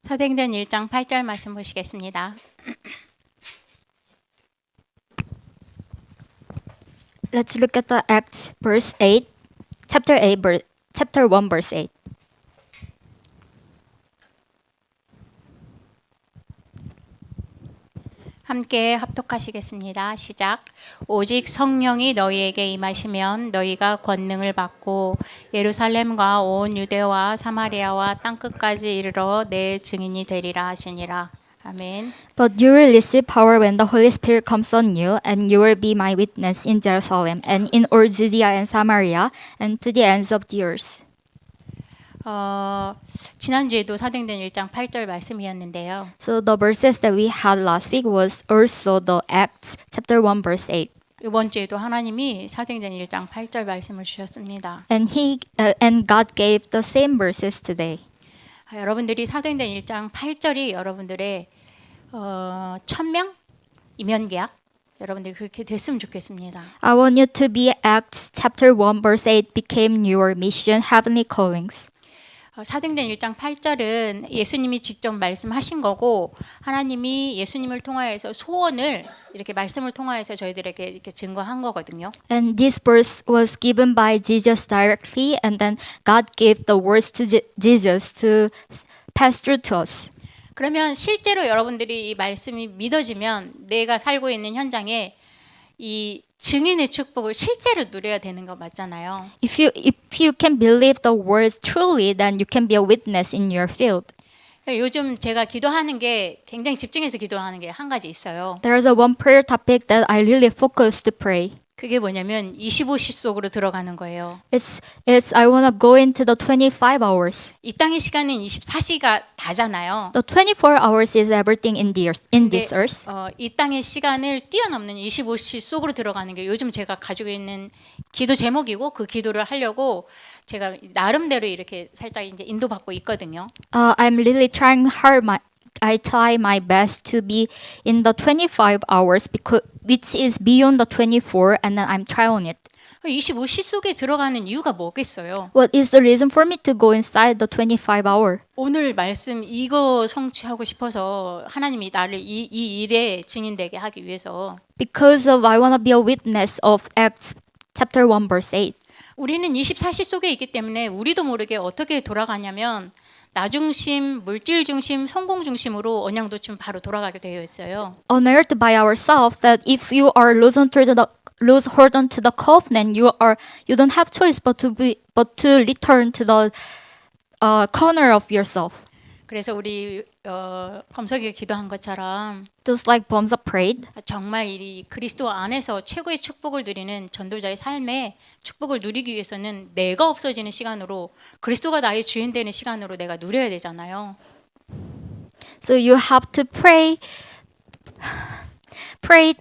사도행전 1장 8절 말씀 보시겠습니다. Let's look at the Acts verse 8, chapter 1 verse 8. 함께 합독하시겠습니다. 시작. 오직 성령이 너희에게 임하시면 너희가 권능을 받고 예루살렘과 온 유대와 사마리아와 땅끝까지 이르러 내 증인이 되리라 하시니라. 아멘. But you will receive power when the Holy Spirit comes on you, and you will be my witness in Jerusalem and in all Judea and Samaria and to the ends of the earth. 지난주에도 사도행전 1장 8절 말씀이었는데요. So the verses that we had last week was also the Acts chapter 1 verse 8. 이번 주에도 하나님이 사도행전 1장 8절 말씀을 주셨습니다. And God gave the same verses today. 여러분들이 사도행전 1장 8절이 여러분들의 1000명 이면계약 여러분들이 그렇게 됐으면 좋겠습니다. I want you to be Acts chapter 1 verse 8 became your mission, heavenly callings. 사도행전 1장 8절은 예수님이 직접 말씀하신 거고 하나님이 예수님을 통하여서 소원을 이렇게 말씀을 통하여서 저희들에게 이렇게 증거한 거거든요. And this verse was given by Jesus directly, and then God gave the words to Jesus to pass through to us. 그러면 실제로 여러분들이 이 말씀이 믿어지면 내가 살고 있는 현장에 이 증인의 축복을 실제로 누려야 되는 거 맞잖아요. If you can believe the words truly, then you can be a witness in your field. 요즘 제가 기도하는 게 굉장히 집중해서 기도하는 게 한 가지 있어요. There's a one prayer topic that I really focus to pray. 그게 뭐냐면 25시 속으로 들어가는 거예요. It's I want to go into the 25 hours. 이 땅의 시간은 24시가 다잖아요. The 24 hours is everything in this earth. 이 땅의 시간을 뛰어넘는 25시 속으로 들어가는 게 요즘 제가 가지고 있는 기도 제목이고 그 기도를 하려고 제가 나름대로 이렇게 살짝 이제 인도받고 있거든요. I'm really trying hard. I try my best to be in the 25 hours which is beyond the 24, and then I'm trying it. 25시 속에 들어가는 이유가 뭐겠어요? What is the reason for me to go inside the 25 hour? 오늘 말씀 이거 성취하고 싶어서 하나님이 나를 이 일에 증인되게 하기 위해서 Because of I want to be a witness of Acts chapter 1 verse 8. 우리는 24시 속에 있기 때문에 우리도 모르게 어떻게 돌아가냐면 나 중심, 물질 중심, 성공 중심으로 언양도 지금 바로 돌아가게 되어 있어요. Unearthed by ourselves that if you are lose hold on to the covenant, you don't have choice but to return to the corner of yourself. 그래서 우리 범석이가 기도한 것처럼 Just like Bomsa prayed, 정말 이 그리스도 안에서 최고의 축복을 누리는 전도자의 삶에 축복을 누리기 위해서는 내가 없어지는 시간으로 그리스도가 나의 주인 되는 시간으로 내가 누려야 되잖아요. so you have to pray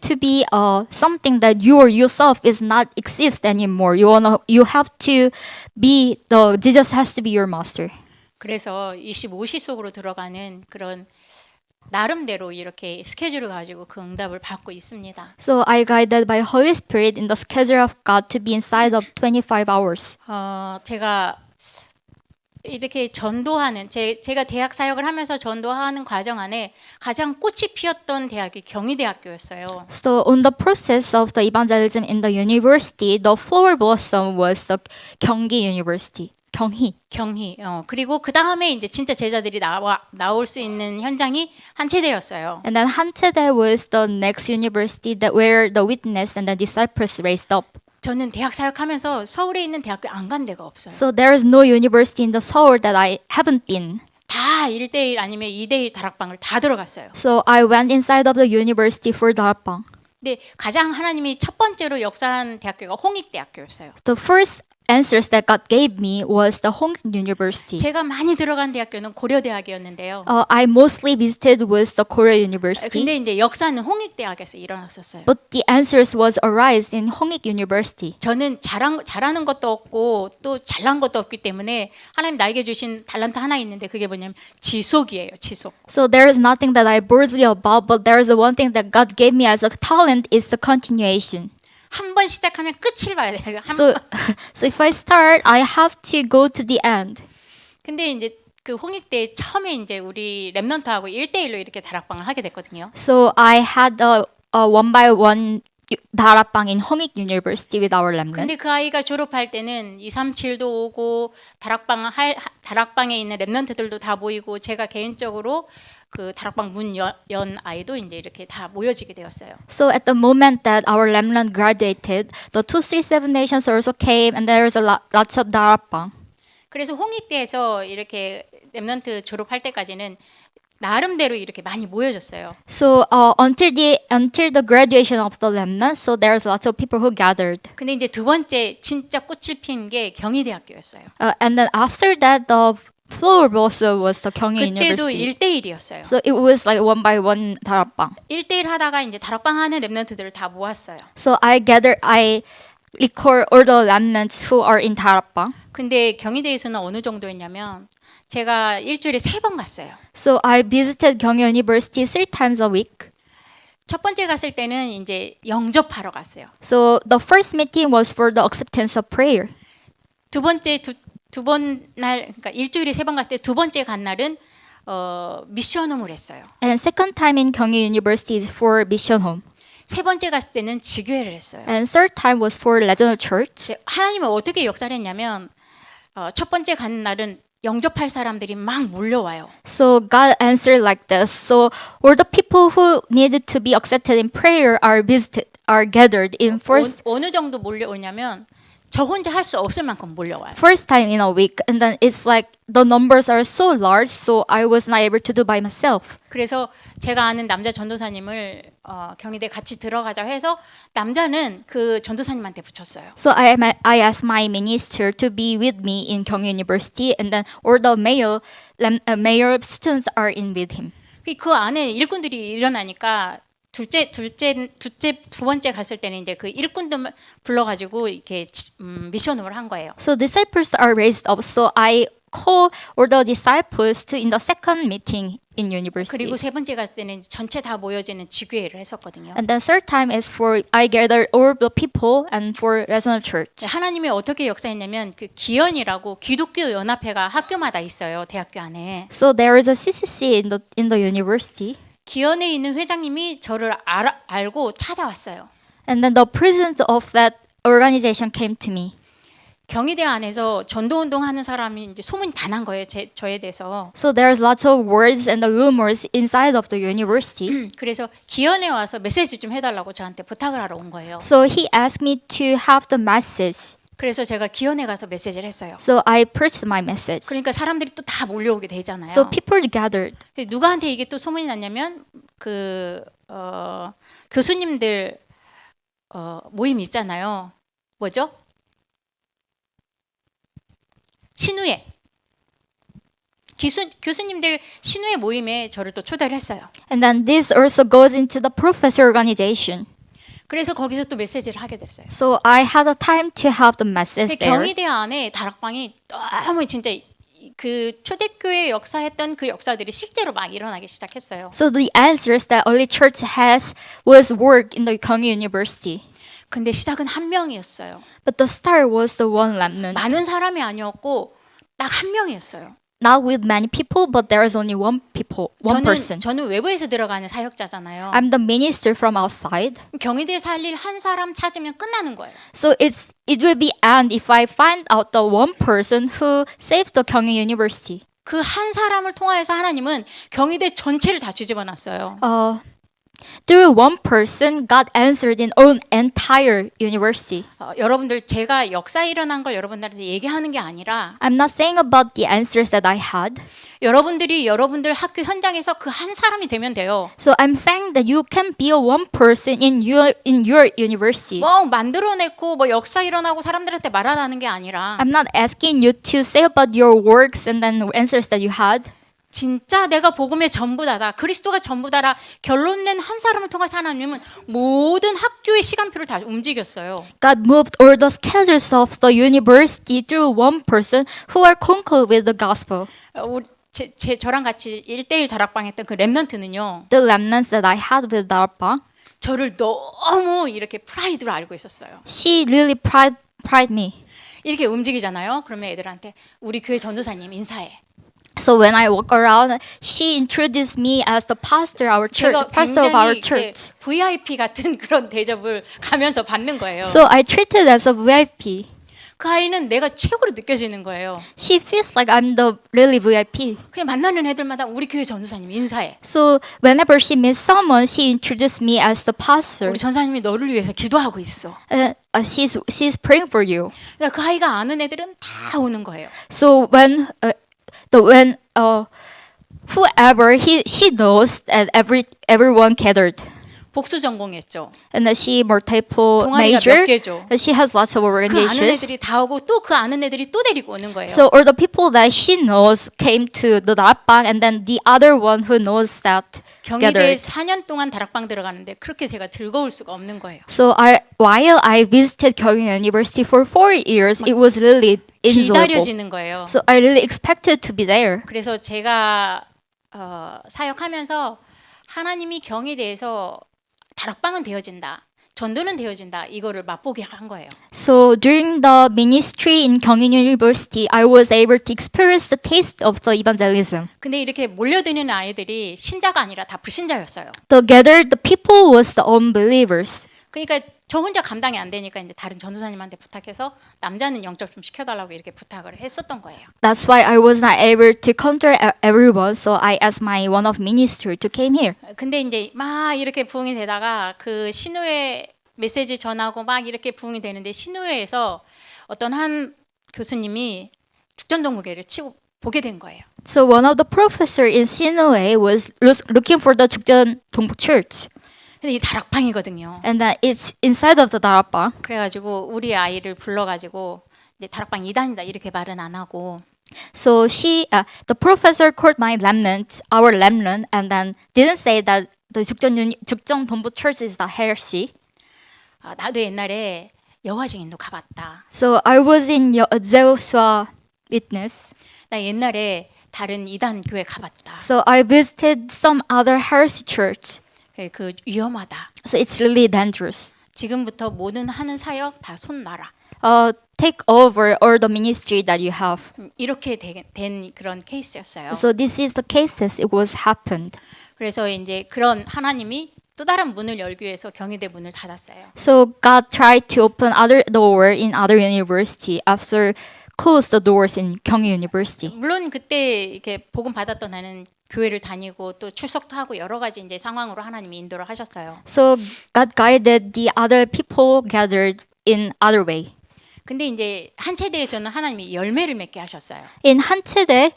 to be something that you yourself is not exist anymore. You have to be Jesus has to be your master. 그래서 25시 속으로 들어가는 그런 나름대로 이렇게 스케줄을 가지고 그 응답을 받고 있습니다. So I guided by Holy Spirit in the schedule of God to be inside of 25 hours. 제가 이렇게 전도하는 제가 대학 사역을 하면서 전도하는 과정 안에 가장 꽃이 피었던 대학이 경희대학교였어요. So on the process of the evangelism in the university, the flower blossom was the Gyeonggi University. 경희. 그리고 그 다음에 이제 진짜 제자들이 나올 수 있는 현장이 한체대였어요. And then Hanchedae was the next university where the witness and the disciples raised up. 저는 대학 사역하면서 서울에 있는 대학교 안 간 데가 없어요. So there is no university in the Seoul that I haven't been. 다 1대1 아니면 2대1 다락방을 다 들어갔어요. So I went inside of the university for darakbang. 근데 가장 하나님이 첫 번째로 역사한 대학교가 홍익대학교였어요. The first answers that God gave me was the Hongik University. 제가 많이 들어간 대학교는 고려대학이었는데요. I mostly visited was the Korea University. 근데 이제 역사는 홍익대학에서 일어났었어요. But the answers was arise in Hongik University. 저는 잘하는 것도 없고 또 잘난 것도 없기 때문에 하나님 나에게 주신 달란트 하나 있는데 그게 뭐냐면 지속이에요. 지속. So there is nothing that I boldly about, but there is one thing that God gave me as a talent is the continuation. 한 번 시작하면 끝을 봐야 돼요. So if I start, I have to go to the end. 근데 이제 그 홍익대 처음에 이제 우리 랩넌트하고 1대1로 이렇게 다락방을 하게 됐거든요. So I had a one by one 다락방 in Hongik University with our remnant. 근데 그 아이가 졸업할 때는 237도 오고 다락방에 있는 랩넌트들도 다 모이고 제가 개인적으로 그 다락방 문 연 아이도 이제 이렇게 다 모여지게 되었어요. So at the moment that our remnant graduated, the 237 nations also came, and there's lots of 다락방. 그래서 홍익대에서 이렇게 랩넌트 졸업할 때까지는 나름대로 이렇게 많이 모여졌어요. So until the graduation of the remnant, so there's lots of people who gathered. 근데 이제 두 번째 진짜 꽃을 핀 게 경희대학교였어요. And then after that, the floor also was the Gyeonggi 그때도 University. 1대1이었어요. So it was like one by one 다락방. 1대1 하다가 이제 다락방 하는 랩넌트들을 다 모았어요. So I record all the remnants who are in 다락방. 근데 경희대에서는 어느 정도였냐면 제가 일주일에 3번 갔어요. So I visited Gyeonggi University 3 times a week. 첫 번째 갔을 때는 이제 영접하러 갔어요. So the first meeting was for the acceptance of prayer. 두 번째 두 번 날 그러니까 일주일에 3번 갔을 때 두 번째 간 날은 미션홈을 했어요. And second time in Gyeonggi University is for mission home. 세 번째 갔을 때는 지교회를 했어요. And third time was for regional church. 하나님은 어떻게 역사를 했냐면 첫 번째 가는 날은 영접할 사람들이 막 몰려와요. So God answered like this. So all the people who needed to be accepted in prayer are gathered in first 어느 정도 몰려오냐면 저 혼자 할 수 없을 만큼 몰려와요. time in a week, and then it's like the numbers are so large, so I was not able to do by myself. 그래서 제가 아는 남자 전도사님을 경희대 같이 들어가자 해서 남자는 그 전도사님한테 붙였어요. So I asked my minister to be with me in Gyeonggi University, and then all the male students are in with him. 그 안에 일꾼들이 일어나니까 두 번째 갔을 때는 이제 그 일꾼도 불러가지고 이렇게 미션을 한 거예요. So disciples are raised up. So I call all the disciples to in the second meeting in university. 그리고 세 번째 갔을 때는 전체 다 모여지는 지교회를 했었거든요. And then third time is for I gather all the people and for regional church. 하나님이 어떻게 역사했냐면 그 기연이라고 기독교 연합회가 학교마다 있어요. 대학교 안에. So there is a CCC in the university. 기연에 있는 회장님이 저를 알고 찾아왔어요. And then the president of that organization came to me. 경희대 안에서 전도운동 하는 사람이 이제 소문이 다 난 거예요. 저에 대해서. So there's lots of words and the rumors inside of the university. 그래서 기연에 와서 메시지 좀 해달라고 저한테 부탁을 하러 온 거예요. So he asked me to have the message. 그래서 제가 기연에 가서 메시지를 했어요. So I preached my message. 그러니까 사람들이 또 다 몰려오게 되잖아요. So people gathered. 근데 누구한테 이게 또 소문이 났냐면 그 교수님들 모임 있잖아요. 뭐죠? 신우회. 교수님들 신우회 모임에 저를 또 초대를 했어요. And then this also goes into the professor organization. 그래서 거기서 또 메시지를 하게 됐어요. So I had a time to have the message there. 경희대 안에 다락방이 너무 진짜 그 초대교회 역사했던 그 역사들이 실제로 막 일어나기 시작했어요. So the answers that early church was worked in the Gyeonggi University. 근데 시작은 한 명이었어요. But the start was the one remnant. 많은 사람이 아니었고 딱 한 명이었어요. Not with many people, but there is only one person. 저는 외부에서 들어가는 사역자잖아요. I'm the minister from outside. 경희대 살릴 한 사람 찾으면 끝나는 거예요. So it will be end if I find out the one person who saves the Gyeonggi University. 그 한 사람을 통하여서 하나님은 경희대 전체를 다 뒤집어 놨어요. Through one person, God answered in all entire university. 여러분들 제가 역사 일어난 걸 여러분들한테 얘기하는 게 아니라 I'm not saying about the answers that I had. 여러분들이 여러분들 학교 현장에서 그 한 사람이 되면 돼요. So I'm saying that you can be a one person in your university. 뭐 만들어냈고 뭐 역사 일어나고 사람들한테 말하라는 게 아니라 I'm not asking you to say about your works and then answers that you had. 진짜 내가 복음의 전부다다. 그리스도가 전부다라 결론 낸 한 사람을 통해서 하나님은 모든 학교의 시간표를 다 움직였어요. God moved all the schedules of the university through one person who are conquered with the gospel. 저랑 같이 1대1 다락방 했던 그 랩넌트는요. The remnants that I had with 다락방. 저를 너무 이렇게 프라이드로 알고 있었어요. She really pride me. 이렇게 움직이잖아요. 그러면 애들한테 우리 교회 전도사님 인사해. So when I walk around, she introduced me as the pastor, our church, 제가 pastor of our 굉장히 이렇게 church. VIP 같은 그런 대접을 가면서 받는 거예요. So I treated as a VIP. 그 아이는 내가 최고로 느껴지는 거예요. She feels like I'm the really VIP. 그냥 만나는 애들마다 우리 교회 전도사님 인사해. So whenever she meets someone, she introduced me as the pastor. 우리 전사님이 너를 위해서 기도하고 있어. She's praying for you. 그러니까 그 아이가 아는 애들은 다 오는 거예요. So when whoever she knows that everyone gathered, 복수 전공했죠. and that she multiple 동아리가 major. 몇 개죠. She has lots of 그 아는 organizations. 애들이 다 오고 또 그 아는 애들이 또 데리고 오는 거예요. So all the people that she knows came to the 다락방, and then the other one who knows that 경희대 gathered. 4년 동안 다락방 들어가는데 그렇게 제가 즐거울 수가 없는 거예요. So while I visited Kyung University for 4 years, it was really enjoyable. 기다려지는 거예요. So I really expected to be there. 그래서 제가 사역하면서 하나님이 경희대에서 다락방은 되어진다. 전도는 되어진다. 이거를 맛보게 한 거예요. So during the ministry in Kyung University, I was able to experience the taste of the evangelism. 근데 이렇게 몰려드는 아이들이 신자가 아니라 다 불신자였어요. The gathered the people was the unbelievers. 그러니까 저 혼자 감당이 안 되니까 이제 다른 전도사님한테 부탁해서 남자는 영접 좀 시켜달라고 이렇게 부탁을 했었던 거예요. That's why I was not able to counter everyone. So I asked my one of minister to came here. 근데 이제 막 이렇게 부흥이 되다가 그 신우회 메시지 전하고 막 이렇게 부흥이 되는데 신우회에서 어떤 한 교수님이 죽전동무회를 치고 보게 된 거예요. So one of the professor in Sinoe was looking for the Jukjeon Dongbuk Church, 근데 이 다락방이거든요. and that it's inside of the 다락방. 그래가지고 우리 아이를 불러가지고 이제 다락방 2단이다 이렇게 말은 안 하고 So the professor called my remnant, our remnant, and then didn't say that the Jukjeon Dongbuk Church is the heresy. 나도 옛날에 여호와 증인도 가봤다. So I was in Jehovah's Witness. 나 옛날에 다른 2단 교회 가봤다. So I visited some other heresy church. 그 위험하다. So it's really dangerous. 지금부터 모든 하는 사역 다 손 놔라. Take over all the ministry that you have. 이렇게 된 그런 케이스였어요. So this is the cases it was happened. 그래서 이제 그런 하나님이 또 다른 문을 열기 위해서 경희대 문을 닫았어요. So God tried to open other door in other university after close the doors in Kyung University. 물론 그때 이렇게 복음 받았던 나는 교회를 다니고 또 출석도 하고 여러 가지 이제 상황으로 하나님이 인도를 하셨어요. So God guided the other people gathered in other way. 근데 이제 한 체대에서는 하나님이 열매를 맺게 하셨어요. In 한체대,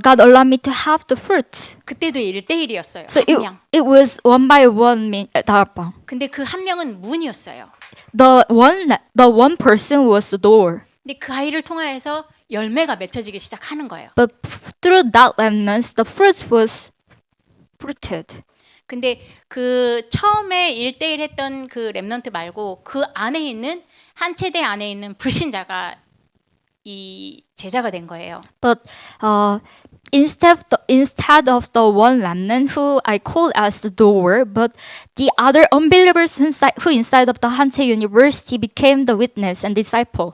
God allowed me to have the fruit. 그때도 1대1이었어요. So 한 명. it was one by one 다락방. 근데 그 한 명은 문이었어요. The one person was the door. 근데 그 아이를 통하여서 열매가 맺혀지기 시작하는 거예요. But through that remnants, the fruit was fruited. 근데 그 처음에 1대1 했던 그 렘넌트 말고 그 안에 있는 한 체대 안에 있는 불신자가 이 제자가 된 거예요. But instead of the one remnant who I called as the door, but the other unbelievers who inside of the Hanche University became the witness and disciple.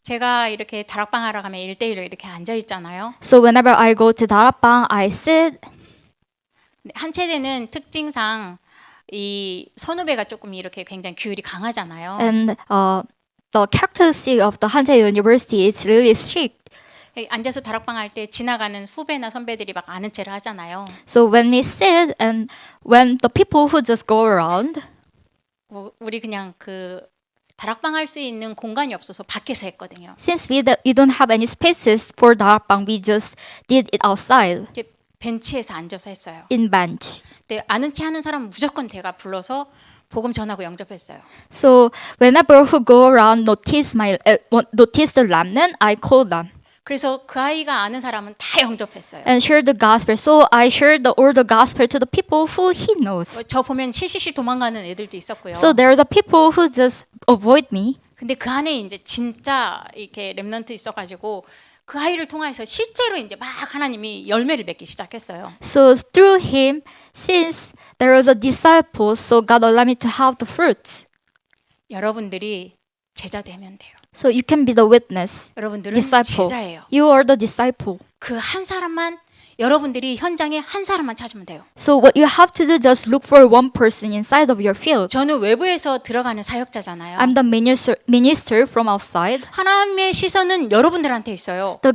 제가 이렇게 다락방 하러 가면 1대1로 이렇게 앉아 있잖아요. So whenever I go to 다락방, I sit. 한 체대는 특징상 이 선후배가 조금 이렇게 굉장히 규율이 강하잖아요. And the characteristic of the Hanche University is really strict. 앉아서 다락방 할 때 지나가는 후배나 선배들이 막 아는 체를 하잖아요. So when we sit and when the people who just go around, 우리 그냥 그 다락방 할 수 있는 공간이 없어서 밖에서 했거든요. since we don't have any spaces for 다락방, we just did it outside 이렇게 벤치에서 앉아서 했어요. in bench. 근데 아는 체 하는 사람은 무조건 제가 불러서 복음 전하고 영접했어요. So whenever who go around notice the remnant, I call them 그래서 그 아이가 아는 사람은 다 영접했어요. and share the gospel. So I shared all the gospel to the people who he knows. 저 보면 시시시 도망가는 애들도 있었고요. So there's a people who just avoid me. 근데 그 안에 이제 진짜 이렇게 렘넌트 있어가지고 그 아이를 통해서 실제로 이제 막 하나님이 열매를 맺기 시작했어요. So through him, since there was a disciple, so God allowed me to have the fruits. 여러분들이 제자 되면 돼요. So you can be the witness, 여러분들은 disciple. 제자예요. You are the disciple. 그 한 사람만 여러분들이 현장에 한 사람만 찾으면 돼요. So what you have to do, just look for one person inside of your field. 저는 외부에서 들어가는 사역자잖아요. I'm the minister from outside. 하나님의 시선은 여러분들한테 있어요. The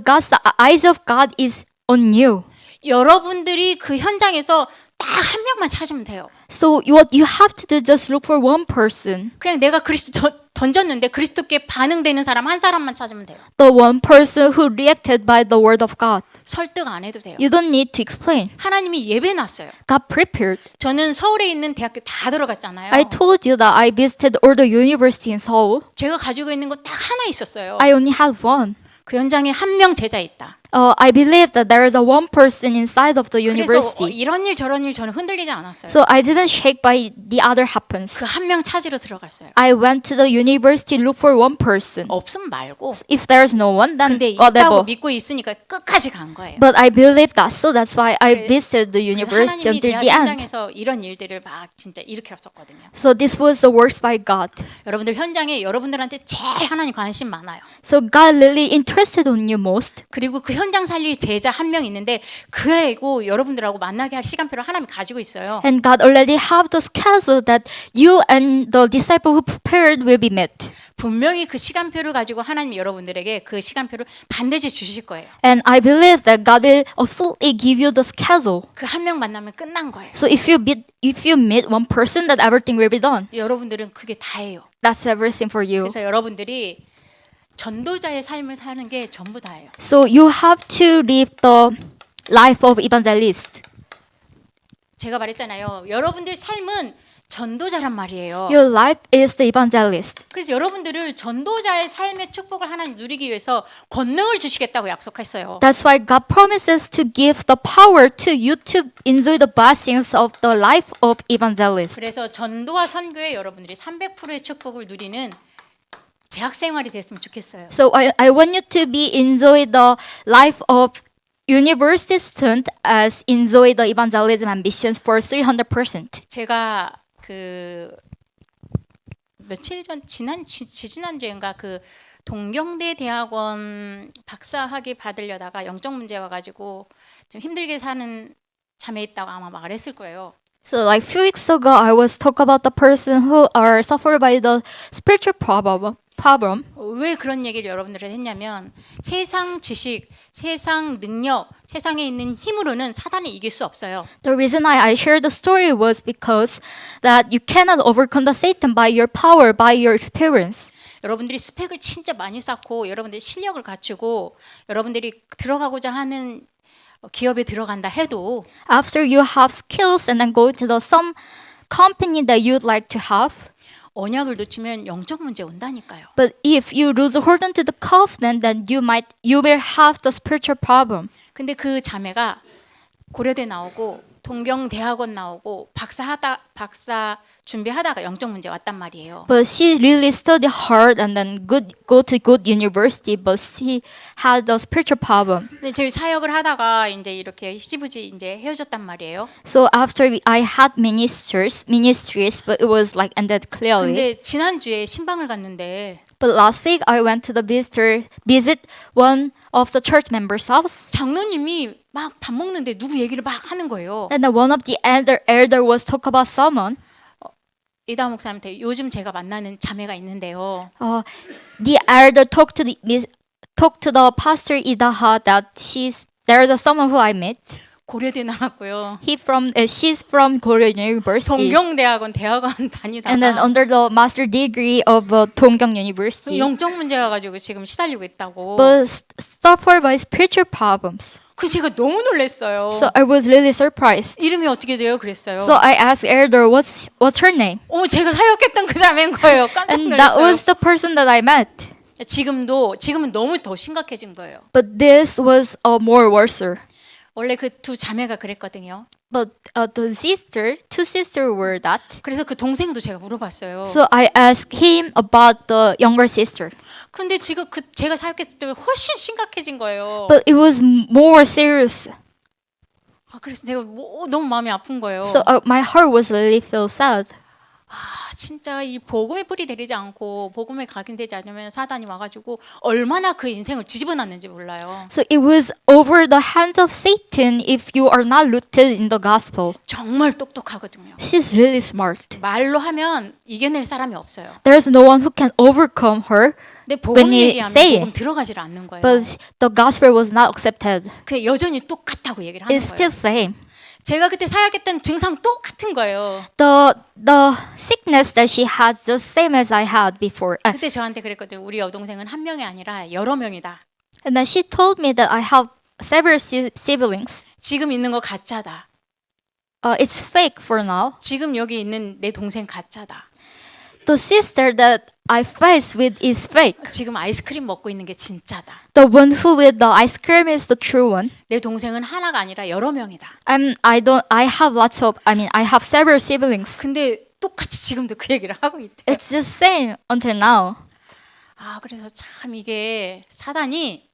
eyes of God is on you. 여러분들이 그 현장에서 딱 한 명만 찾으면 돼요. So what you have to do, just look for one person. 그냥 내가 그리스도 던졌는데 그리스도께 반응되는 사람 한 사람만 찾으면 돼요. The one person who reacted by the word of God. 설득 안 해도 돼요. You don't need to explain. 하나님이 예배 놨어요. God prepared. 저는 서울에 있는 대학교 다 들어갔잖아요. I told you that I visited all the university in Seoul. 제가 가지고 있는 거 딱 하나 있었어요. I only had one. 그 현장에 한 명 제자 있다. I believe that there is a one person inside of the 그래서 university. 이런 일 저런 일 저는 흔들리지 않았어요. So I didn't shake by the other happens. 그 한 명 찾으러 들어갔어요. I went to the university to look for one person. 없음 말고. If there's no one, then 근데 있다고 whatever. 믿고 있으니까 끝까지 간 거예요. But I believe that, so that's why I 그래- visited the 그래서 university 하나님이 until 대학 the end. 현장에서 이런 일들을 막 진짜 일으켰었거든요. So this was the works by God. 여러분들 현장에 여러분들한테 제일 하나님 관심 많아요. So God really interested on you most. 그리고 그 현장 살릴 제자 한 명 있는데 그애고 여러분들하고 만나게 할 시간표를 하나님이 가지고 있어요. And God already have the schedule that you and the disciple who prepared will be met. 분명히 그 시간표를 가지고 하나님 여러분들에게 그 시간표를 반드시 주실 거예요. And I believe that God will absolutely give you the schedule. 그 한 명 만나면 끝난 거예요. So if you meet one person, that everything will be done. 여러분들은 그게 다예요. That's everything for you. 그래서 여러분들이 전도자의 삶을 사는 게 전부 다예요. So you have to live the life of evangelist. 제가 말했잖아요. 여러분들 삶은 전도자란 말이에요. Your life is the evangelist. 그래서 여러분들을 전도자의 삶의 축복을 하나님 누리기 위해서 권능을 주시겠다고 약속했어요. That's why God promises to give the power to you to enjoy the blessings of the life of evangelist. 그래서 전도와 선교에 여러분들이 300%의 축복을 누리는 대학 생활이 됐으면 좋겠어요. So I want you to be enjoy the life of university student as enjoy the evangelism ambitions for 300%. 제가 그 며칠 전 지난주인가 그 동경대 대학원 박사학위 받으려다가 영적 문제 와가지고 좀 힘들게 사는 자매 있다고 아마 말했을 거예요. So like few weeks ago, I was talk about the person who are suffered by the spiritual problem. 왜 그런 얘기를 여러분들한테 했냐면 세상 지식, 세상 능력, 세상에 있는 힘으로는 사단을 이길 수 없어요. The reason I shared the story was because that you cannot overcome the Satan by your power, by your experience. 여러분들이 스펙을 진짜 많이 쌓고 여러분들이 실력을 갖추고 여러분들이 들어가고자 하는 기업에 들어간다 해도 After you have skills and then go to the some company that you'd like to have. 언약을 놓치면 영적 문제 온다니까요. But if you lose hold on to the covenant, then you will have the spiritual problem. 근데 그 자매가 고려대 나오고 동경대학원 나오고 박사 준비하다가 영적 문제 왔단 말이에요. But she really studied hard and then go to good university, but she had the spiritual problem. 근데 저희 사역을 하다가 이제 이렇게 희지부지 이제 헤어졌단 말이에요. So after I had ministries, but it was like ended clearly. 근데 지난주에 신방을 갔는데 But last week I went to the visit one of the church members' house. 장로님이 막 밥 먹는데 누구 얘기를 막 하는 거예요. And then one of the elder was talk about someone. 이다 목사님한테 요즘 제가 만나는 자매가 있는데요. The elder talked to the pastor Idaha that there is someone who I met. 고려대 나왔고요. She's from Korea University. 동경대학원 대학원 다니다가 And then under the master degree of Donggyeong University. 영적 문제 와가지고 지금 시달리고 있다고. But suffered by spiritual problems. 그 제가 너무 놀랐어요. So I was really surprised. 이름이 어떻게 돼요? 그랬어요. So I asked elder, what's her name? 제가 사역했던 그 자매인 거예요. 깜짝 And that 놀랐어요. was the person that I met. 지금은 너무 더 심각해진 거예요. But this was more worse. 원래 그 두 자매가 그랬거든요. But two sisters were that. 그래서 그 동생도 제가 물어봤어요. So I asked him about the younger sister. 근데 지금 제가 사역했을 때 훨씬 심각해진 거예요. But it was more serious. 그래서 제가 너무 마음이 아픈 거예요. So my heart was really feel sad. 진짜 이 복음의 뿌리 내리지 않고 복음에 각인되지 않으면 사단이 와가지고 얼마나 그 인생을 뒤집어놨는지 몰라요. So it was over the hands of Satan if you are not rooted in the gospel. 정말 똑똑하거든요. She's really smart. 말로 하면 이겨낼 사람이 없어요. There's no one who can overcome her, 근데 복음 When you 얘기하면 say 복음 들어가질 않는 거예요. but the gospel was not accepted. 그 여전히 똑같다고 얘기를 하는 It's still 거예요. same. 제가 그때 사역했던 증상 똑같은 거예요. The sickness that she has just same as I had before. 그때 저한테 그랬거든요. 우리 여동생은 한 명이 아니라 여러 명이다. And then she told me that I have several siblings. 지금 있는 거 가짜다. It's fake for now. 지금 여기 있는 내 동생 가짜다. The sister that I face with is fake. 지금 아이스크림 먹고 있는 게 진짜다. The one who with the ice cream is the true one. 내 동생은 하나가 아니라 여러 명이다. I have I have several siblings. 근데 똑같이 지금도 그 얘기를 하고 있대. It's just same until now. 아, 그래서 참 이게 사단이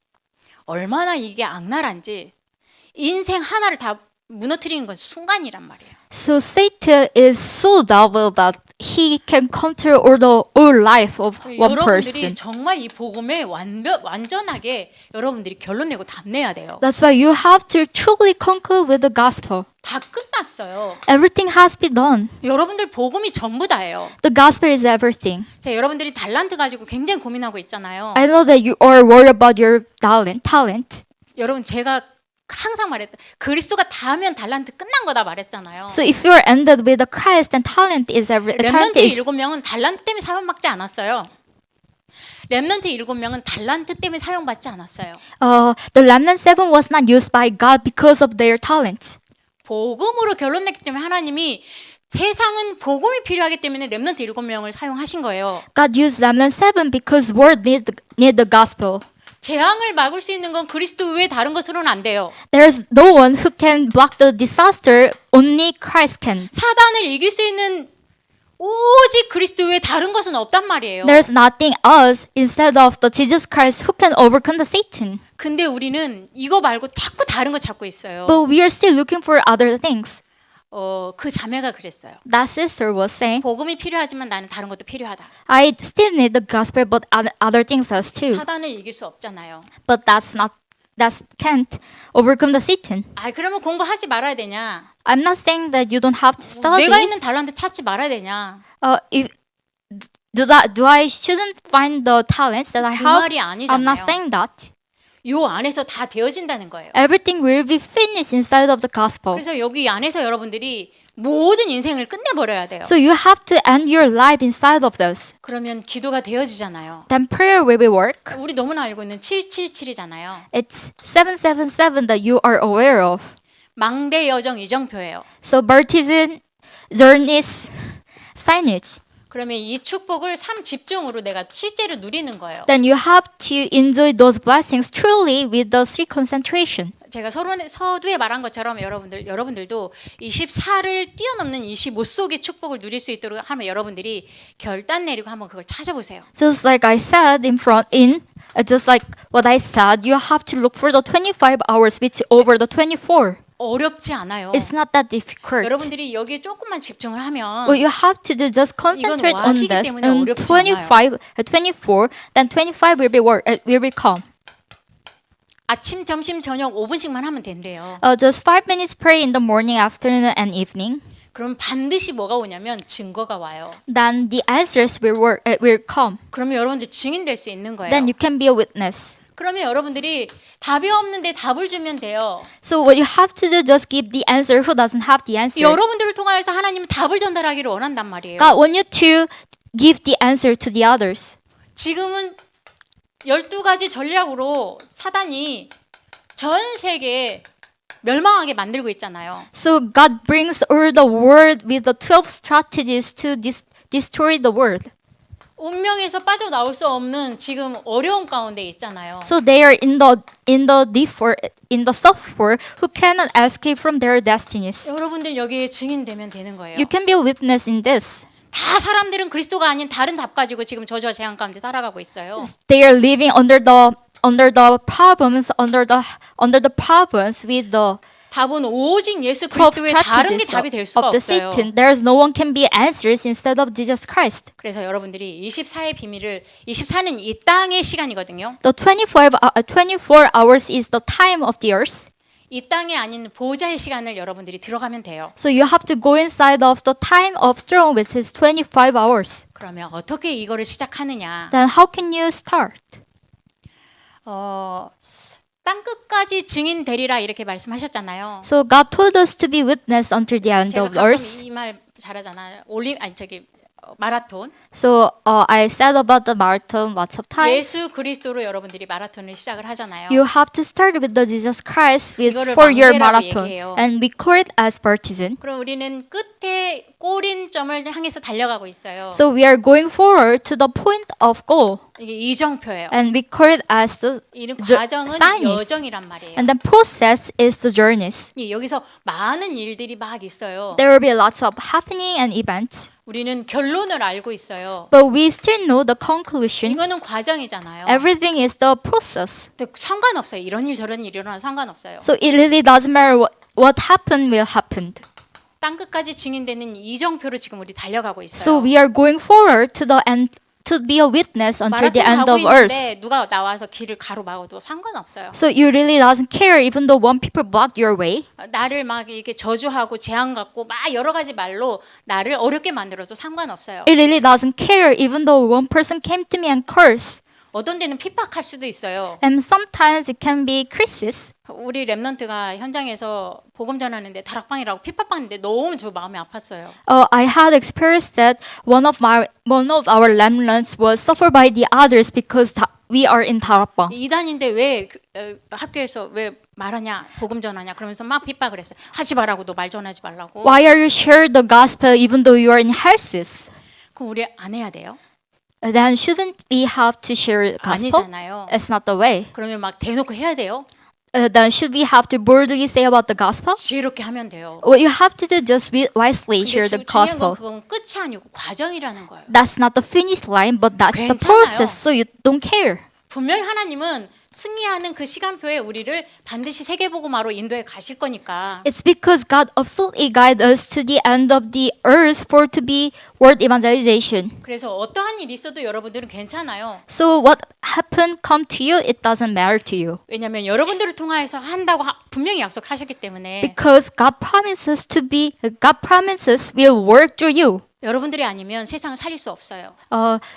얼마나 이게 악랄한지 인생 하나를 다 무너뜨리는 건 순간이란 말이에요. So Satan is so devil that he can control all life of one 여러분들이 person. 정말 이 복음에 완전하게 여러분들이 결론 내고 답내야 돼요. That's why you have to truly conquer with the gospel. 다 끝났어요. Everything has been done. 여러분들 복음이 전부 다예요. The gospel is everything. 자, 여러분들이 달란트 가지고 굉장히 고민하고 있잖아요. I know that you are worried about your talent. 여러분 제가 항상 말했다. 그리스도가 다하면 달란트 끝난 거다 말했잖아요. So if you are ended with the Christ, then talent is talent 렘넌트 is 7명은 달란트 때문에 사용받지 않았어요. 렘넌트 7명은 달란트 때문에 사용받지 않았어요. the remnant 7 was not used by God because of their talent. 복음으로 결론 냈기 때문에 하나님이 세상은 복음이 필요하기 때문에 렘넌트 7명을 사용하신 거예요. God used remnant 7 because world need the gospel. 재앙을 막을 수 있는 건 그리스도 외에 다른 것으로는 안 돼요. There's no one who can block the disaster. Only Christ can. 사단을 이길 수 있는 오직 그리스도 외에 다른 것은 없단 말이에요. There's nothing else instead of the Jesus Christ who can overcome the Satan. 근데 우리는 이거 말고 자꾸 다른 거 찾고 있어요. But we are still looking for other things. 그 자매가 그랬어요. That sister was saying, 복음이 필요하지만 나는 다른 것도 필요하다. I still need the gospel, but other things as too. 사단을 이길 수 없잖아요. But that can't overcome the Satan. 아, 그러면 공부하지 말아야 되냐? I'm not saying that you don't have to study. 내가 있는 달란트 찾지 말아야 되냐? If do I shouldn't find the talents that I 그 have? 말이 I'm not 아니잖아요. saying that. 요 안에서 다 되어진다는 거예요. Everything will be finished inside of the gospel. 그래서 여기 안에서 여러분들이 모든 인생을 끝내버려야 돼요. So you have to end your life inside of this. 그러면 기도가 되어지잖아요. Then prayer will be work. 우리 너무나 알고 있는 777이잖아요. It's 777 that you are aware of. 망대 여정 이정표예요. So baptism, journeys, signage. 그러면 이 축복을 삶 집중으로 내가 실제로 누리는 거예요. Then you have to enjoy those blessings truly with the three concentration. 제가 서두에 말한 것처럼 여러분들도 24를 뛰어넘는 25 속의 축복을 누릴 수 있도록 하면 여러분들이 결단 내리고 한번 그걸 찾아보세요. Just like I said just like what I said, you have to look for the 25 hours which over the 24. 어렵지 않아요. It's not that difficult. 여러분들이 여기에 조금만 집중을 하면 What you have to do just concentrate on 와지기 this. 때문에 And 어렵지 24, then 25 will be come. 아침, 점심, 저녁 5분씩만 하면 된대요. Just 5 minutes pray in the morning, afternoon, and evening. 그럼 반드시 뭐가 오냐면 증거가 와요. Then the answers will come. 그러면 여러분들 증인될 수 있는 거예요. Then you can be a witness. 그러면 여러분들이 답이 없는데 답을 주면 돼요. So what you have to do just give the answer who doesn't have the answer. 여러분들을 통하여서 하나님은 답을 전달하기를 원한단 말이에요. God want you to give the answer to the others. 지금은 12가지 전략으로 사단이 전 세계에 멸망하게 만들고 있잖아요. So God brings all the world with the 12 strategies to destroy the world. 운명에서 빠져나올 수 없는 지금 어려운 가운데 있잖아요. So they are in the software who cannot escape from their destinies. 여러분들 여기에 증인되면 되는 거예요. You can be a witness in this. 다 사람들은 그리스도가 아닌 다른 답 가지고 지금 저주와 재앙 가운데 살아가고 있어요. They are living under the problems with the 답은 오직 예수 12 그리스도의 다른 게 strategies 답이 될 수가 of the 없어요. Satan. There's no one can be answers instead of Jesus Christ. 그래서 여러분들이 24의 비밀을 24는 이 땅의 시간이거든요. The 24 hours is the time of the earth. 이 땅이 아닌 보좌의 시간을 여러분들이 들어가면 돼요. So you have to go inside of the time of throne, which is 25 hours. 그러면 어떻게 이거를 시작하느냐? Then how can you start? 땅 끝까지 증인 되리라 이렇게 말씀하셨잖아요. So God told us to be witness until the end 제가 of 가끔 earth. 이 말 잘하잖아요. 마라톤. So I said about the marathon lots of times. 예수 그리스도로 여러분들이 마라톤을 시작을 하잖아요. You have to start with the Jesus Christ 이거를 for your 망대라고 marathon, 얘기해요. and we call it as partisan. 그럼 우리는 끝에 꼬린점을 향해서 달려가고 있어요. So we are going forward to the point of goal, 이게 이정표예요. and we call it as the 이런 저- 과정은 science. 여정이란 말이에요. and the process is the journeys. 예, 여기서 많은 일들이 막 있어요. There will be lots of happening and events, 우리는 결론을 알고 있어요. but we still know the conclusion. 이거는 과정이잖아요. Everything is the process. 근데 상관없어요. 이런 일 저런 일 일어나는 상관없어요. So it really doesn't matter what happened will happen. 땅 끝까지 증인되는 이정표로 지금 우리 달려가고 So 있어요. we are going forward to the end to be a witness until the 마라톤 end 가고 of earth. 있는데 누가 나와서 길을 가로막아도 상관없어요. So you really doesn't care even though one people block your way. 나를 막 이렇게 저주하고 재앙 갖고 막 여러 가지 말로 나를 어렵게 만들어도 상관없어요. It really doesn't care even though one person came to me and curse. 어떤 데는 핍박할 수도 있어요. And sometimes it can be crisis. 우리 랩런트가 현장에서 복음 전하는데 다락방이라고 핍박받는데 너무 저 마음이 아팠어요. I had experienced that one of our remnants was suffered by the others because we are in 다락방. 이단인데 왜 학교에서 왜 말하냐 복음 전하냐 그러면서 막 핍박을 했어요. 하지 말라고 너 말 전하지 말라고. Why are you share the gospel even though you are in Helsis? 그럼 우리 안 해야 돼요? Then shouldn't we have to share the gospel? 아니잖아요. It's not the way. 그러면 막 대놓고 해야 돼요? Then should we have to boldly say about the gospel? 지혜롭게 하면 돼요. What you have to do just wisely 근데 share the 중요한 건 gospel. 그건 끝이 아니고 과정이라는 거예요. That's not the finish line, but that's the 괜찮아요. process. So you don't care. 분명히 하나님은 승리하는 그 시간표에 우리를 반드시 세계복음화로 인도해 가실 거니까. It's because God absolutely guide us to the end of the earth for to be world evangelization. 그래서 어떠한 일이 있어도 여러분들은 괜찮아요. So what happened come to you, it doesn't matter to you. 왜냐하면 여러분들을 통하여서 한다고 분명히 약속하셨기 때문에 Because God promises will work through you. 여러분들이 아니면 세상을 살릴 수 없어요.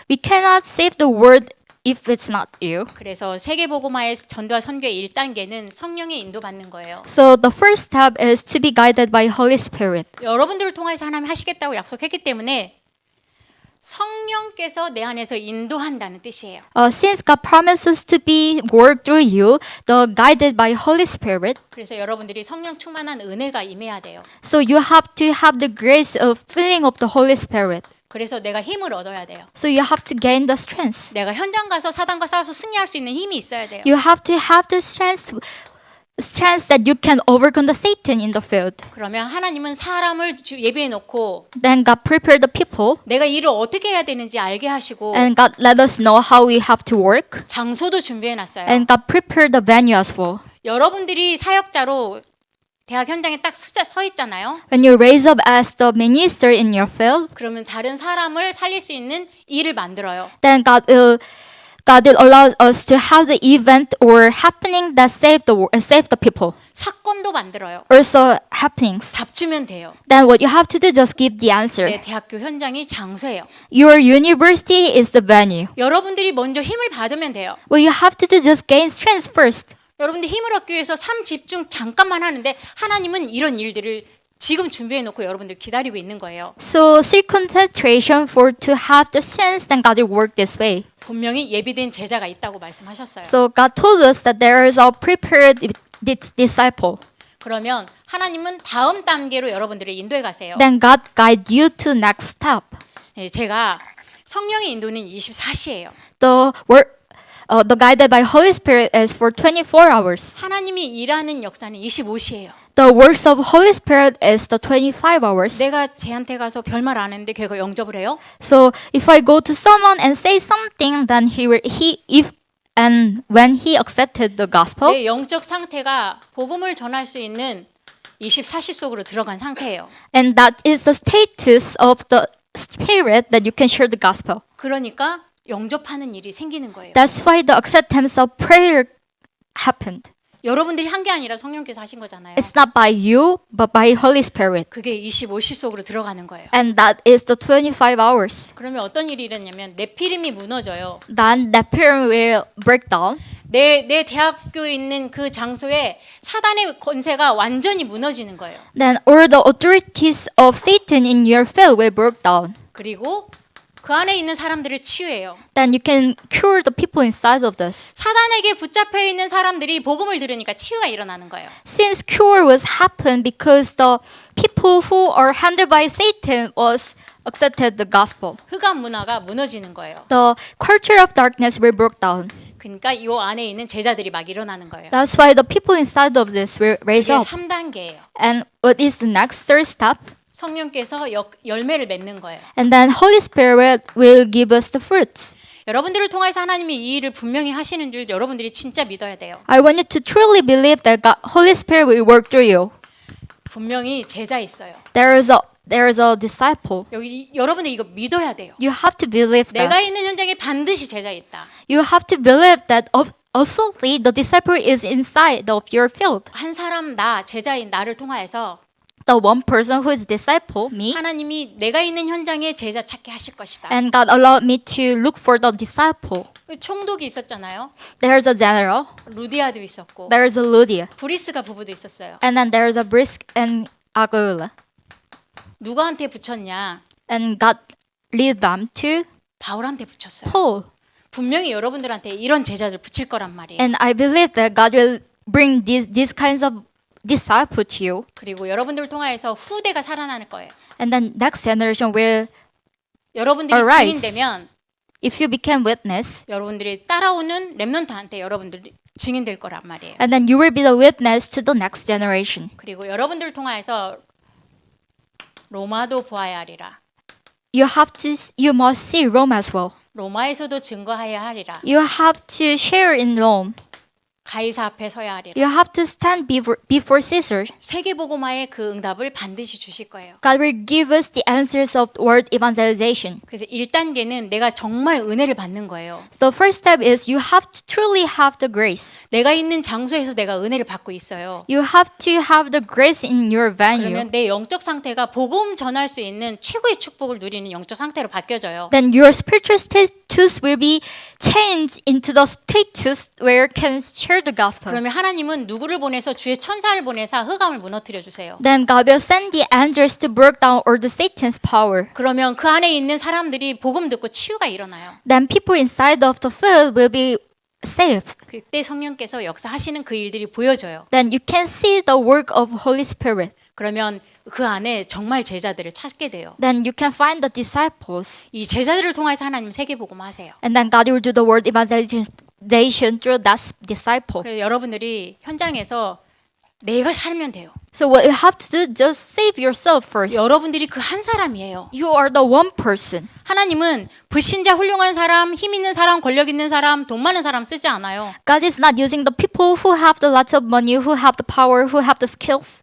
We cannot save the world if it's not you. 그래서 세계복음화의 전도와 선교의 1단계는 성령의 인도받는 거예요. So the first step is to be guided by Holy Spirit. 여러분들을 통해서 하나님 하시겠다고 약속했기 때문에 성령께서 내 안에서 인도한다는 뜻이에요. Since God promises to be work through you, the guided by Holy Spirit. 그래서 여러분들이 성령 충만한 은혜가 임해야 돼요. So you have to have the grace of filling of the Holy Spirit. 그래서 내가 힘을 얻어야 돼요. So you have to gain the strength. 내가 현장 가서 사단과 싸워서 승리할 수 있는 힘이 있어야 돼요. You have to have the strength that you can overcome the Satan in the field. 그러면 하나님은 사람을 예비해 놓고 Then God prepared the people, 내가 일을 어떻게 해야 되는지 알게 하시고 and God let us know how we have to work, 장소도 준비해 놨어요. and God prepared the venue as well. 여러분들이 사역자로 대학 현장에 딱 서 있잖아요. When you raise up as the minister in your field, 그러면 다른 사람을 살릴 수 있는 일을 만들어요. then God will allow us to have the event or happening that save the people. 사건도 만들어요. Also happenings. 답 주면 돼요. Then what you have to do, just give the answer. 내 대학교 현장이 장소예요. Your university is the venue. 여러분들이 먼저 힘을 받으면 돼요. What you have to do, just gain strength first. 여러분들 힘을 얻기 위해서 삶 집중 잠깐만 하는데 하나님은 이런 일들을 지금 준비해 놓고 여러분들 기다리고 있는 거예요. So seek concentration for to have the strength, then God will work this way. 분명히 예비된 제자가 있다고 말씀하셨어요. So God told us that there is a prepared disciple. 그러면 하나님은 다음 단계로 여러분들을 인도해 가세요. Then God guide you to next step. 제가 성령의 인도는 24시예요. The guided by Holy Spirit is for 24 hours. 하나님이 일하는 역사는 25시예요. The works of Holy Spirit is the 25 hours. 내가 쟤한테 가서 별말 안 했는데 걔가 영접을 해요? So if I go to someone and say something, then when he accepted the gospel, 내 영적 상태가 복음을 전할 수 있는 24시 속으로 들어간 상태예요. And that is the status of the spirit that you can share the gospel. 그러니까 영접하는 일이 생기는 거예요. That's why the acceptance of prayer happened. 여러분들이 한 게 아니라 성령께서 하신 거잖아요. It's not by you, but by Holy Spirit. 그게 25시 속으로 들어가는 거예요. And that is the 25 hours. 그러면 어떤 일이 일어나냐면 네피림이 무너져요. Then the pyramid will break down. 내 대학교에 있는 그 장소에 사단의 권세가 완전히 무너지는 거예요. Then all the authorities of Satan in your field will break down. 그리고 그 안에 있는 사람들을 치유해요. Then you can cure the people inside of this. 사단에게 붙잡혀 있는 사람들이 복음을 들으니까 치유가 일어나는 거예요. Since cure was happened because the people who are handled by Satan was accepted the gospel. 흑암 문화가 무너지는 거예요. The culture of darkness will break down. 그러니까 이 안에 있는 제자들이 막 일어나는 거예요. That's why the people inside of this will raise 이게 up. 3단계예요. And what is the next third step? 성령께서 열매를 맺는 거예요. And then Holy Spirit will give us the fruits. 여러분들을 통해서 하나님이 이 일을 분명히 하시는 줄 여러분들이 진짜 믿어야 돼요. I want you to truly believe that God, Holy Spirit will work through you. 분명히 제자 있어요. There is a disciple. 여기 여러분들 이거 믿어야 돼요. You have to believe that. 내가 있는 현장에 반드시 제자 있다. You have to believe that absolutely the disciple is inside of your field. 한 사람 나 제자인 나를 통하여서 The one person who is disciple, me, 하나님이 내가 있는 현장에 제자 찾게 하실 것이다. and God allowed me to look for the disciple. 총독이 있었잖아요. There's a general, 루디아도 있었고 there's a Lydia, 브리스가 부부도 있었어요. and then there's a Brisk and Aquila. 누구한테 붙였냐? And God lead them to 바울한테 붙였어요. Paul. 분명히 여러분들한테 이런 제자들 붙일 거란 말이에요. And I believe that God will bring these kinds of disciple to you. 그리고 여러분들을 통하여서 후대가 살아나는 거예요. And then next generation will, 여러분들이 Arise. 증인되면 if you become witness, 여러분들이 따라오는 렘넌트한테 여러분들이 증인될 거란 말이에요. and then you will be the witness to the next generation. 그리고 여러분들을 통하여서 로마도 보아야 하리라. You must see Rome as well. 로마에서도 증거하여야 하리라. You have to share in Rome. 가이사 앞에 서야 하리라. You have to stand before Caesar. 세계복음화의 그 응답을 반드시 주실 거예요. God will give us the answers of world evangelization. 그래서 1단계는 내가 정말 은혜를 받는 거예요. The first step is you have to truly have the grace. 내가 있는 장소에서 내가 은혜를 받고 있어요. You have to have the grace in your venue. 그러면 내 영적 상태가 복음 전할 수 있는 최고의 축복을 누리는 영적 상태로 바뀌어져요. Then your spiritual status will be changed into the status where you can share the gospel. 그러면 하나님은 누구를 보내서 주의 천사를 보내서 흑암을 무너뜨려 주세요. Then God will send the angels to break down all the Satan's power. 그러면 그 안에 있는 사람들이 복음 듣고 치유가 일어나요. Then people inside of the field will be saved. 그때 성령께서 역사하시는 그 일들이 보여져요. Then you can see the work of Holy Spirit. 그러면 그 안에 정말 제자들을 찾게 돼요. Then you can find the disciples. 이 제자들을 통해서 하나님 세계복음 하세요. And then God will do the word evangelization through that disciple. 그래서 여러분들이 현장에서 내가 살면 돼요. So what you have to do, just save yourself first. 여러분들이 그 한 사람이에요. You are the one person. 하나님은 불신자, 훌륭한 사람, 힘 있는 사람, 권력 있는 사람, 돈 많은 사람 쓰지 않아요. God is not using the people who have the lots of money, who have the power, who have the skills.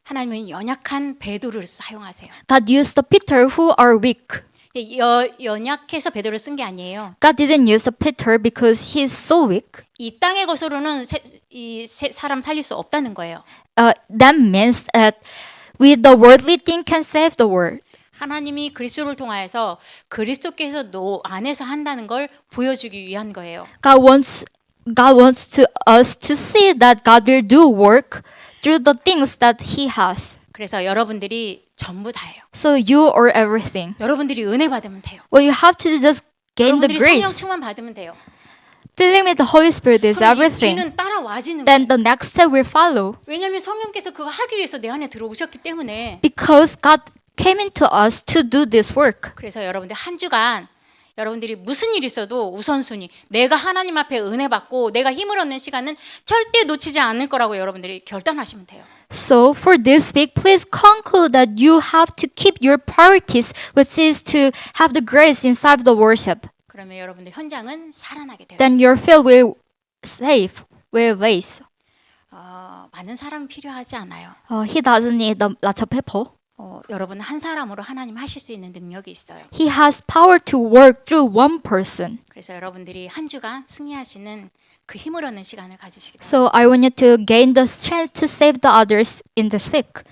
하나님은 연약한 베드로를 사용하세요. God used the Peter who are weak. 연약해서 베드로를 쓴 게 아니에요. God didn't use the Peter because he's so weak. 이 땅의 것으로는 사람 살릴 수 없다는 거예요. That means that with the worldly thing can save the world. 하나님이 그리스도를 통하여서 그리스도께서 너 안에서 한다는 걸 보여주기 위한 거예요. God wants us to see that God will do work through the things that He has. 그래서 여러분들이 전부 다예요. So you are everything. 여러분들이 은혜 받으면 돼요. Well, you have to just gain the 여러분들이 성령 grace. 충만 받으면 돼요. Filling with the Holy Spirit is 그럼 이 everything. 뒤는 따라와지는 Then 거예요. the next step will follow. 왜냐하면 성령께서 그거 하기 위해서 내 안에 들어오셨기 때문에. Because God came into us to do this work. 그래서 여러분들 한 주간 여러분들이 무슨 일 있어도 우선순위 내가 하나님 앞에 은혜 받고 내가 힘을 얻는 시간은 절대 놓치지 않을 거라고 여러분들이 결단하시면 돼요. So for this week, please conclude that you have to keep your priorities, which is to have the grace inside the worship. 그러면 여러분들 현장은 살아나게 되어 Then 있어요. your field will save, will raise. 많은 사람이 필요하지 않아요. He doesn't need lots of people. 여러분은 한 사람으로 하나님 하실 수 있는 능력이 있어요. He has power to work through one person. 그래서 여러분들이 한 주간 승리하시는 그 힘을 얻는 시간을 가지시기 바랍니다. So I want you to gain the strength to save the others in this week.